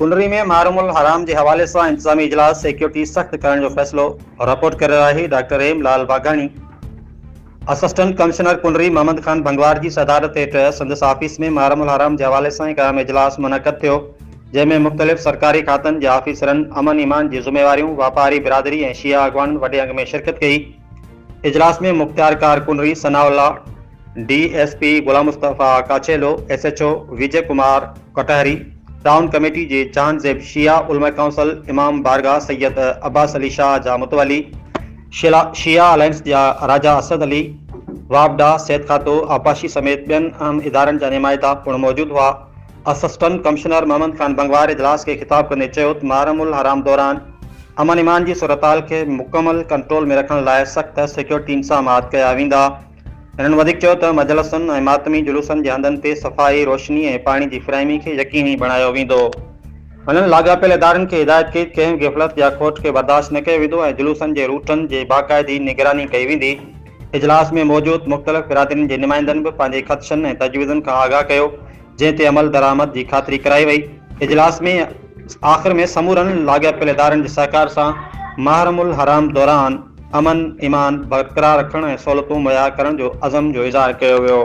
कुंडरी में महरमुल हराम के हवाले से इंतजामी इजलास सिक्योरिटी सख्त करण जो फैसलो रिपोर्ट कर रहा है डॉक्टर एम लाल वाघाणी। असिस्टेंट कमिश्नर कुंडरी मोहम्मद खान भंगवार की सदारत हेठ संदस ऑफिस में महरमुल हराम के हवाले से क़याम इजलास मुनक़द थियो, जैमें मुख्तलिफ सरकारी खातन के आफिसरन अमन ईमान की जिम्मेवारियों वापारी बिरादरी और शिया अगवान वडे अंग में शिरकत कई। इजलास में मुख्तियारकार Kunri Sanaullah, DSP Ghulam Mustafa Kachelo, SHO Vijay Kumar Katahri, town committee के चांद ज़ेब शिया उलमा काउंसिल इमाम बारगाह सैयद अब्बास अली शाह जा मुतवली, शिया अलायंस जा राजा असद अली, वाबडा सैद खातो आपाशी समेत बेन अहम इदारन जा नुमाइंदा पिण मौजूद हुआ। असिस्टेंट कमिश्नर मोहम्मद खान भंगवार इजलास के खिताब कंदे चयो त महरमुल हराम दौरान अमन ईमान की सूरताल के मुकम्मल कंट्रोल में रखने लाइ सख्त सिक्योरिटी इंतजामात कया वेंदा। हिननि वधीक चयो त मजलसनि ऐं मातमी जुलूसनि जे हंधनि ते सफ़ाई, रोशनी ऐं पाणी जी फ्राहमी खे यकीनी बणायो वेंदो। हुननि लाॻापियल इदारनि खे हिदायत कई त कंहिं ग़फ़लत या खोट खे बर्दाश्त न कयो वेंदो ऐं जुलूसनि जे रूटनि जे बाक़ाइदी निगरानी कई वेंदी। इजलास में मौजूद मुख़्तलिफ़ बिरादरियुनि जे नुमाइंदनि बि पंहिंजे ख़दशनि ऐं तजवीज़नि खां आगाह कयो, जंहिं ते अमल दरामद की ख़ातिरी कराई वई। इजलास में आख़िर में समूरनि लाॻापियल इदारनि जे सहकार सां महरमुल हराम दौरान अमन ईमान बरक़रार रखण ऐं सहूलतूं मुहैया करण जो अज़म जो इज़हार कयो वियो।